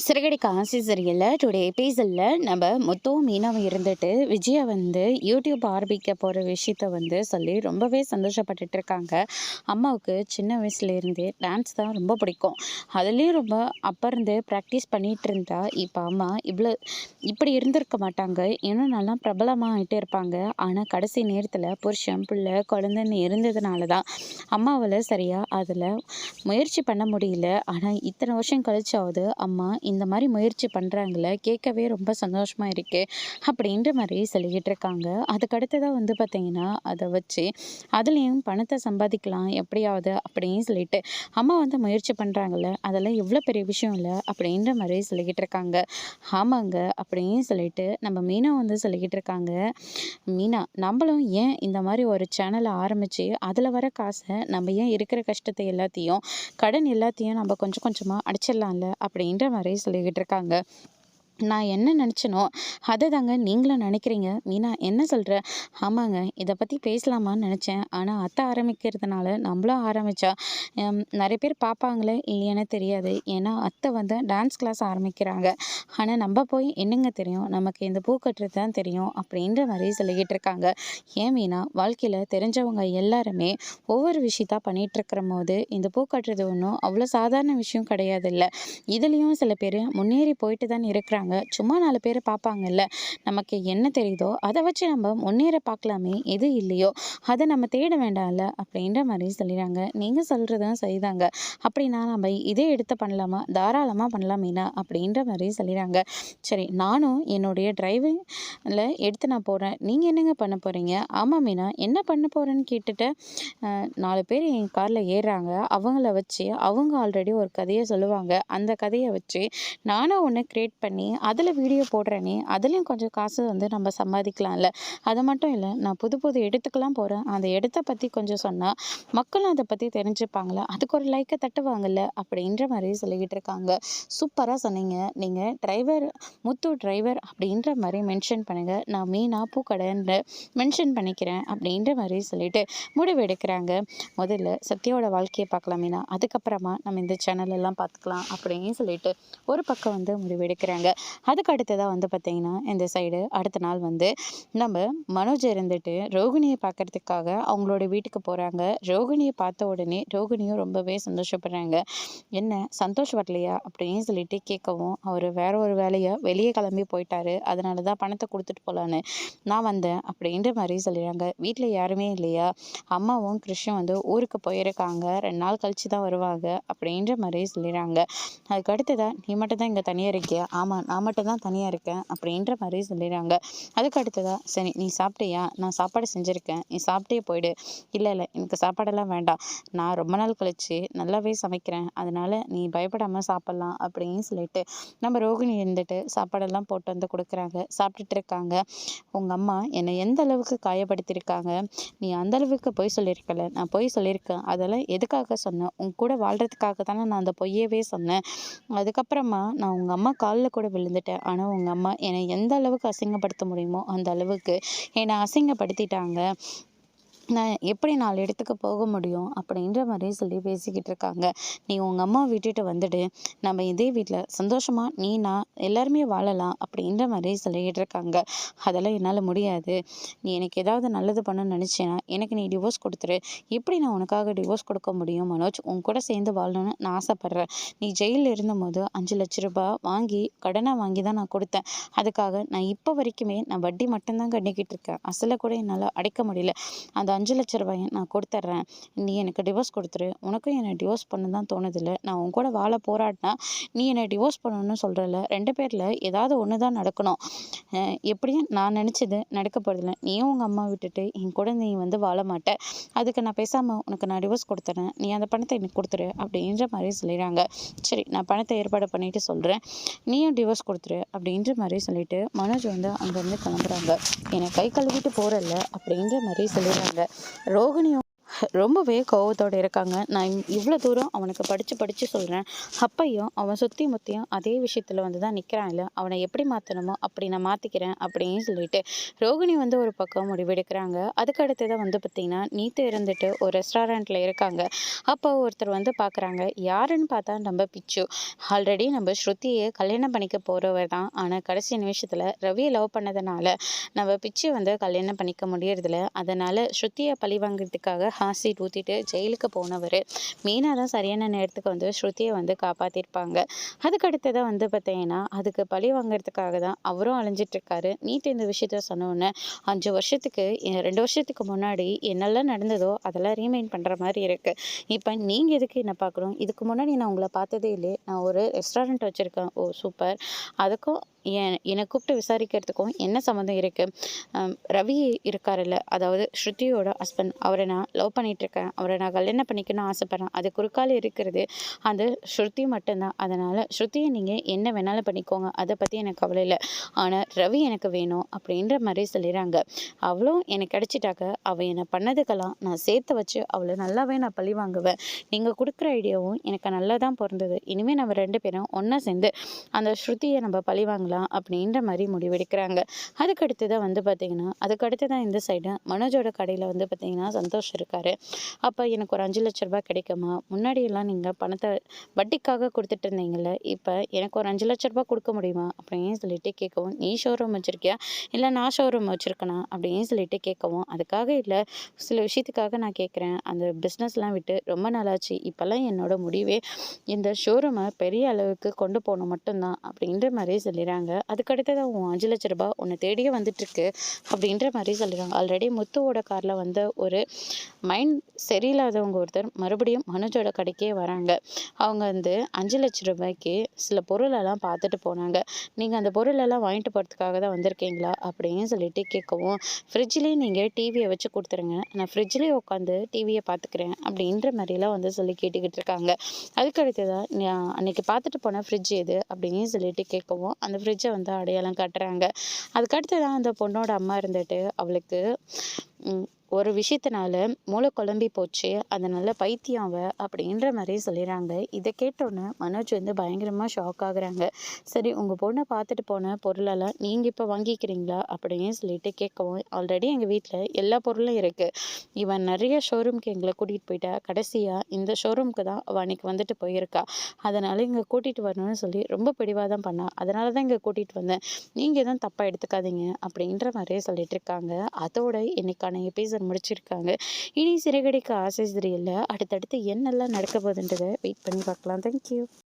சிறகடி காசி சீரியலில் டுடே எபிசோடில் நம்ம முத்துவும் மீனாவும் இருந்துட்டு விஜயா யூடியூப் ஆரம்பிக்க போகிற விஷயத்த சொல்லி ரொம்பவே சந்தோஷப்பட்டுட்டு இருக்காங்க. அம்மாவுக்கு சின்ன வயசுலேருந்தே டான்ஸ் தான் ரொம்ப பிடிக்கும். அதுலேயும் ரொம்ப அப்போ இருந்து ப்ராக்டிஸ் பண்ணிகிட்டு இருந்தா இப்போ அம்மா இப்படி இருந்திருக்க மாட்டாங்க. இன்னும் நல்லா பிரபலமாக ஆகிட்டே இருப்பாங்க. ஆனால் கடைசி நேரத்தில் புருஷன் பிள்ளை குழந்தைன்னு இருந்ததுனால தான் அம்மாவால் சரியாக அதில் முயற்சி பண்ண முடியல. ஆனால் இத்தனை வருஷம் கழிச்சாவது அம்மா இந்த மாதிரி முயற்சி பண்ணுறாங்கள கேட்கவே ரொம்ப சந்தோஷமாக இருக்குது அப்படின்ற மாதிரி சொல்லிக்கிட்டு இருக்காங்க. அதுக்கடுத்ததாக பார்த்திங்கன்னா அதை வச்சு அதுலேயும் பணத்தை சம்பாதிக்கலாம் எப்படியாவது அப்படின்னு சொல்லிட்டு அம்மா முயற்சி பண்ணுறாங்கல்ல, அதெல்லாம் எவ்வளோ பெரிய விஷயம் இல்லை அப்படின்ற மாதிரி சொல்லிக்கிட்டு இருக்காங்க. ஆமாங்க அப்படின்னு சொல்லிட்டு நம்ம மீனா சொல்லிக்கிட்டு இருக்காங்க. மீனா, நம்மளும் ஏன் இந்த மாதிரி ஒரு சேனலை ஆரம்பித்து அதில் வர காசை நம்ம ஏன் இருக்கிற கஷ்டத்தை எல்லாத்தையும் கடன் எல்லாத்தையும் நம்ம கொஞ்சம் கொஞ்சமாக அடிச்சிடலாம்ல அப்படின்ற மாதிரி சொல்லிக்கிட்டு இருக்காங்க. நான் என்ன நினச்சனோ அதை தாங்க நீங்களும் நினைக்கிறீங்க. மீனா, என்ன சொல்கிற? ஆமாங்க, இதை பற்றி பேசலாமான்னு நினச்சேன். ஆனால் அத்தை ஆரம்பிக்கிறதுனால நம்மளும் ஆரம்பித்தா நிறைய பேர் பார்ப்பாங்களே இல்லையானே தெரியாது. ஏன்னா அத்தை டான்ஸ் கிளாஸ் ஆரம்பிக்கிறாங்க. ஆனால் நம்ம போய் என்னங்க தெரியும், நமக்கு இந்த பூ கட்டுறது தான் தெரியும் அப்படின்ற மாதிரி சொல்லிக்கிட்டு இருக்காங்க. ஏன் மீனா, வாழ்க்கையில் தெரிஞ்சவங்க எல்லாருமே ஒவ்வொரு விஷயத்தா பண்ணிகிட்ருக்கிற போது இந்த பூ கட்டுறது ஒன்றும் அவ்வளோ சாதாரண விஷயம் கிடையாது. இல்லை, இதுலேயும் சில பேர் முன்னேறி போயிட்டு தான் இருக்கிறாங்க. சும்மா 4 பேர் பார்ப்பாங்கல்ல, நமக்கு என்ன தெரியுதோ அதை வச்சு நம்ம முன்னேற பார்க்கலாமே, எது இல்லையோ அதை நம்ம தேட வேண்டாம்ல அப்படின்ற மாதிரி சொல்லிடுறாங்க. நீங்கள் சொல்கிறதும் சரிதாங்க. அப்படின்னா நம்ம இதே எடுத்து பண்ணலாமா? தாராளமாக பண்ணலாம் மீனா அப்படின்ற மாதிரி சொல்லிடுறாங்க. சரி, நானும் என்னுடைய டிரைவிங்கில் எடுத்து நான் போகிறேன், நீங்கள் என்னங்க பண்ண போகிறீங்க? ஆமாம் மீனா, என்ன பண்ண போகிறேன்னு கேட்டுட்டு 4 பேர் என் காரில் ஏறுறாங்க. அவங்கள வச்சு அவங்க ஆல்ரெடி ஒரு கதையை சொல்லுவாங்க. அந்த கதையை வச்சு நானும் ஒன்று க்ரியேட் பண்ணி அதில் வீடியோ போடுறேனே, அதுலேயும் கொஞ்சம் காசு நம்ம சம்பாதிக்கலாம்ல. அது மட்டும் இல்லை, நான் புது புது இடத்துக்கெல்லாம் போகிறேன். அந்த இடத்த பற்றி கொஞ்சம் சொன்னால் மக்களும் அதை பற்றி தெரிஞ்சுப்பாங்களே, அதுக்கு ஒரு லைக்கை தட்டுவாங்கல்ல அப்படின்ற மாதிரி சொல்லிக்கிட்டு இருக்காங்க. சூப்பராக சொன்னீங்க. நீங்கள் டிரைவர் முத்து டிரைவர் அப்படின்ற மாதிரி மென்ஷன் பண்ணுங்கள், நான் மீனா பூக்கடைன்னு மென்ஷன் பண்ணிக்கிறேன் அப்படின்ற மாதிரி சொல்லிட்டு முடிவெடுக்கிறாங்க. முதல்ல சத்யாவோட வாழ்க்கையை பார்க்கலாம் மீனா, அதுக்கப்புறமா நம்ம இந்த சேனலெல்லாம் பார்த்துக்கலாம் அப்படின்னு சொல்லிட்டு ஒரு பக்கம் முடிவெடுக்கிறாங்க. அதுக்கு அடுத்ததாக பார்த்திங்கன்னா இந்த சைடு அடுத்த நாள் நம்ம மனோஜ் இருந்துட்டு ரோகிணியை பார்க்கறதுக்காக அவங்களோட வீட்டுக்கு போகிறாங்க. ரோகிணியை பார்த்த உடனே ரோகிணியும் ரொம்பவே சந்தோஷப்படுறாங்க. என்ன சந்தோஷம் வரலையா அப்படின்னு சொல்லிட்டு கேட்கவும், அவர் வேற ஒரு வேலையை வெளியே கிளம்பி போயிட்டாரு, அதனால தான் பணத்தை கொடுத்துட்டு போகலான்னு நான் வந்தேன் அப்படின்ற மாதிரி சொல்லிடுறாங்க. வீட்டில் யாருமே இல்லையா? அம்மாவும் கிருஷ்ணன் ஊருக்கு போயிருக்காங்க, 2 நாள் கழிச்சு தான் வருவாங்க அப்படின்ற மாதிரி சொல்லிடுறாங்க. அதுக்கு அடுத்ததாக நீ மட்டும் தான் இங்கே தனியாக இருக்கியா? ஆமாம், நான் மட்டும் தான் தனியாக இருக்கேன் அப்படின்ற மாதிரி சொல்லிடுறாங்க. அதுக்கு அடுத்ததாக சரி, நீ சாப்பிட்டியா? நான் சாப்பாடு செஞ்சுருக்கேன், நீ சாப்பிட்டே போயிடு. இல்லை இல்லை, எனக்கு சாப்பாடெல்லாம் வேண்டாம், நான் ரொம்ப நாள் கழிச்சு நல்லாவே சமைக்கிறேன், அதனால் நீ பயப்படாமல் சாப்பிட்லாம் அப்படின்னு சொல்லிட்டு நம்ம ரோகிணி இருந்துட்டு சாப்பாடெல்லாம் போட்டு கொடுக்குறாங்க. சாப்பிட்டுட்டு இருக்காங்க. உங்கள் அம்மா என்னை எந்த அளவுக்கு காயப்படுத்தியிருக்காங்க, நீ அந்த அளவுக்கு பொய் சொல்லியிருக்கல. நான் பொய் சொல்லியிருக்கேன், அதெல்லாம் எதுக்காக சொன்னேன்? உன் கூட வாழ்கிறதுக்காக தானே நான் அந்த பொய்யவே சொன்னேன். அதுக்கப்புறமா நான் உங்கள் அம்மா காலில் கூட விழுந்துட்டேன். ஆனால் உங்கள் அம்மா என்னை எந்த அளவுக்கு அசிங்கப்படுத்த முடியுமோ அந்த அளவுக்கு என்னை அசிங்கப்படுத்திட்டாங்க. நான் எப்படி 4 இடத்துக்கு போக முடியும் அப்படின்ற மாதிரி சொல்லி பேசிக்கிட்டு இருக்காங்க. நீ உங்கள் அம்மா விட்டுட்டு வந்துடு, நம்ம இதே வீட்டில் சந்தோஷமாக நீ நான் எல்லாருமே வாழலாம் அப்படின்ற மாதிரி சொல்லிக்கிட்டு இருக்காங்க. அதெல்லாம் என்னால் முடியாது. நீ எனக்கு ஏதாவது நல்லது பண்ணணும்னு நினச்சேன்னா எனக்கு நீ டிவோர்ஸ் கொடுத்துரு. எப்படி நான் உனக்காக டிவோர்ஸ் கொடுக்க முடியும் மனோஜ்? உன் கூட சேர்ந்து வாழணும்னு நான் ஆசைப்பட்றேன். நீ ஜெயிலில் இருந்தபோது 5 லட்ச ரூபாய் வாங்கி கடனாக வாங்கி தான் நான் கொடுத்தேன். அதுக்காக நான் இப்போ வரைக்குமே நான் வட்டி மட்டும்தான் கட்டிக்கிட்டு இருக்கேன். அசலை கூட என்னால் அடைக்க முடியல. அந்த 5 லட்ச ரூபாயை நான் கொடுத்துட்றேன், நீ எனக்கு டிவோர்ஸ் கொடுத்துரு. உனக்கும் என்னை டிவோர்ஸ் பண்ண தான் தோணுதில்லை. நான் உன் கூட வாழ போராடினா நீ என்னை டிவோர்ஸ் பண்ணணும்னு சொல்கிறல, 2 பேரில் ஏதாவது ஒன்று தான் நடக்கணும். எப்படியும் நான் நினச்சது நடக்க போகிறதில்ல. நீயும் உங்கள் அம்மா விட்டுட்டு என் கூட நீ வாழ மாட்டேன். அதுக்கு நான் பேசாமல் உனக்கு நான் டிவோர்ஸ் கொடுத்துறேன், நீ அந்த பணத்தை எனக்கு கொடுத்துரு அப்படின்ற மாதிரி சொல்லிடுறாங்க. சரி, நான் பணத்தை ஏற்பாடு பண்ணிட்டு சொல்கிறேன், நீயும் டிவோர்ஸ் கொடுத்துரு அப்படின்ற மாதிரி சொல்லிட்டு மனோஜ் அங்கேருந்து கிளம்புறாங்க. என்னை கை கழுவிட்டு போகிறல்ல அப்படின்ற மாதிரி சொல்லிடுறாங்க. ரோகிணியும் ரொம்பவே கோவத்தோட இருக்காங்க. நான் இவ்வளோ தூரம் அவனுக்கு படிச்சு படிச்சு சொல்றேன். அப்பயும் அவன் சுத்தி முத்தியும் அதே விஷயத்துல வந்து தான் நிக்கிறான்ல. அவன எப்படி மாத்தணுமோ அப்படி நான் மாத்திக்கிறேன் அப்படின்னு சொல்லிட்டு ரோகிணி வந்து ஒரு பக்கம் முடிவெடுக்கிறாங்க. அதுக்கு அடுத்ததா வந்து பார்த்தீங்கன்னா, நீத்து இருந்துட்டு ஒரு ரெஸ்டாரண்ட்ல இருக்காங்க. அப்போ ஒருத்தர் வந்து பார்க்குறாங்க. யாருன்னு பார்த்தா நம்ம பிச்சு. ஆல்ரெடி நம்ம ஸ்ருதிய கல்யாணம் பண்ணிக்க போறவர் தான். ஆனா கடைசி நிமிஷத்துல ரவிய லவ் பண்ணதுனால நம்ம பிச்சிய வந்து கல்யாணம் பண்ணிக்க முடியறதில்ல. அதனால ஸ்ருதிய பழி வாங்குறதுக்காக ஆசிட் ஊத்திட்டு ஜெயிலுக்கு போனவரு. மீனா தான் சரியான நேரத்துக்கு வந்து ஸ்ருதிய வந்து காப்பாத்திருப்பாங்க. அதுக்கு அடுத்ததா வந்து பார்த்தீங்கன்னா, அதுக்கு பழி வாங்குறதுக்காக தான் அவரும் அலைஞ்சிட்டு இருக்காரு. நீட்டு இந்த விஷயத்த சொன்னோனே 5 வருஷத்துக்கு 2 வருஷத்துக்கு முன்னாடி என்னெல்லாம் நடந்ததோ அதெல்லாம் ரீமைண்ட் பண்ற மாரி இருக்கு. இப்ப நீங்க எதுக்கு என்ன பார்க்கணும்? இதுக்கு முன்னாடி நான் உங்கள பார்த்ததே இல்லையே. நான் ஒரு ரெஸ்டாரண்ட் வச்சிருக்கேன். ஓ! சூப்பர். அதுக்கும் என்ன கூப்பிட்டு விசாரிக்கிறதுக்கும் என்ன சம்மந்தம் இருக்கு? ரவி இருக்காருல்ல, அதாவது ஸ்ருதியோட ஹஸ்பண்ட். அவர நான் லவ் பண்ணிட்டுருக்கேன். அவர நான் கல்யாணம் பண்ணிக்கணும்னு ஆசைப்படுறேன். அது குறுக்கால இருக்கிறது அந்த ஸ்ருதி மட்டும் தான். அதனால ஸ்ருதிய நீங்க என்ன வேணாலும் பண்ணிக்கோங்க. அத பத்தி எனக்கு கவலை இல்ல. ஆனா ரவி எனக்கு வேணும் அப்படின்ற மாரி சொல்லிறாங்க. அவளும் எனக்கு கிடைச்சிட்டாக்க, அவ என்ன பண்ணதுக்கெல்லாம் நான் சேர்த்து வச்சு அவள நல்லாவே நான் பழி வாங்குவேன். நீங்க குடுக்குற ஐடியாவும் எனக்கு நல்லா தான் பொருந்தது. இனிமே நம்ம 2 பேரும் ஒண்ணா சேர்ந்து அந்த ஸ்ருதிய நம்ம பழி வாங்கலாம் அப்படின்ற மாரி முடிவெடுக்கிறாங்க. அதுக்கு அடுத்ததா வந்து பார்த்தீங்கன்னா, அதுக்கு அடுத்ததான் இந்த சைடு மனோஜோட கடையில வந்து பார்த்தீங்கன்னா, சந்தோஷ் இருக்காரு. அப்ப எனக்கு ஒரு 5,00,000 கிடைக்குமா? முன்னாடியெல்லாம் நீங்க பணத்த வட்டிக்காக குடுத்துட்டு இருந்தீங்கல்ல, இப்ப எனக்கு ஒரு 5,00,000 குடுக்க முடியுமா? அப்படின்னு சொல்லிட்டு கேட்கவும், "நீ ஷோரூம் வச்சிருக்கியா? இல்ல நான் ஷோரூம் வச்சிருக்கனா?" அப்படின்னு சொல்லிட்டு கேட்கவும், "அதுக்காக இல்ல. சில விஷயத்துக்காக நான் கேட்கிறேன். அந்த பிசினஸ்லாம் விட்டு ரொம்ப நாளாச்சு. இப்பல்லாம் என்னோட முடிவே இந்த ஷோரூம பெரிய அளவுக்கு கொண்டு போணும் மட்டும் தான்." அப்படின்ற மாரி சொல்லிறாங்க. அதுக்கு அடுத்ததா உன் ₹5,00,000 உன்ன தேடியே வந்துட்டுருக்கு அப்படின்ற மாரி சொல்லிறாங்க. ஆல்ரெடி முத்துவோட கார்ல வந்த ஒரு மைண்ட் சரியில்லாதவங்க ஒருத்தர் மறுபடியும் மனோஜோட கடைக்கே வராங்க. அவங்க வந்து ₹5,00,000க்கு சில பொருளெல்லாம் பார்த்துட்டு போனாங்க. "நீங்க அந்த பொருளெல்லாம் வாங்கிட்டு போறதுக்காக தான் வந்திருக்கீங்களா?" அப்படின்னு சொல்லிட்டு கேட்கவும், "ஃப்ரிட்ஜ்லயே நீங்க டிவிய வச்சு குடுத்துருங்க. நான் ஃப்ரிட்ஜ்லயே உட்காந்து டிவிய பார்த்துக்கிறேன்." அப்படின்ற மாரிலாம் வந்து சொல்லி கேட்டுக்கிட்டு இருக்காங்க. அதுக்கு அடுத்ததா, அன்னைக்கு பார்த்துட்டு போன ஃப்ரிட்ஜ் எது?" அப்படின்னு சொல்லிட்டு கேட்கவும், அந்த ஃப்ரிட்ஜ வந்து அடையாளம் காட்டுறாங்க. அதுக்கு அடுத்ததான் அந்த பொண்ணோட அம்மா இருந்துட்டு, அவளுக்கு ம் ஒரு விஷயத்தினால மூளை குழம்பி போச்சு. அதனால பைத்தியம் அவ அப்படின்ற மாரி சொல்லிறாங்க. இத கேட்டோனே மனோஜ் வந்து பயங்கரமா ஷாக் ஆகுறாங்க. "சரி உங்க பொண்ண பார்த்துட்டு போன பொருளெல்லாம் நீங்க இப்ப வாங்கிக்கிறீங்களா?" அப்படின்னு சொல்லிட்டு கேட்கவும், "ஆல்ரெடி எங்க வீட்ல எல்லா பொருளும் இருக்கு. இவன் நெறைய ஷோரூம்க்கு எங்கள கூட்டிட்டு போயிட்டா. கடைசியா இந்த ஷோரூம்க்கு தான் அவ அன்னைக்கு வந்துட்டு போயிருக்கா. அதனால இங்க கூட்டிட்டு வரணும்னு சொல்லி ரொம்ப பிடிவாதம் பண்ணா. அதனால தான் இங்க கூட்டிட்டு வந்தேன். நீங்க எதுவும் தப்பா எடுத்துக்காதீங்க." அப்படின்ற மாரியே சொல்லிட்டு இருக்காங்க. அதோட இன்னைக்கான எபிசோட் முடிச்சிருக்காங்க. இனி சிறகடிக்க ஆசை சீரியல்ல அடுத்தடுத்து என்னெல்லாம் நடக்க போகுதுன்றத வெயிட் பண்ணி பார்க்கலாம். Thank you.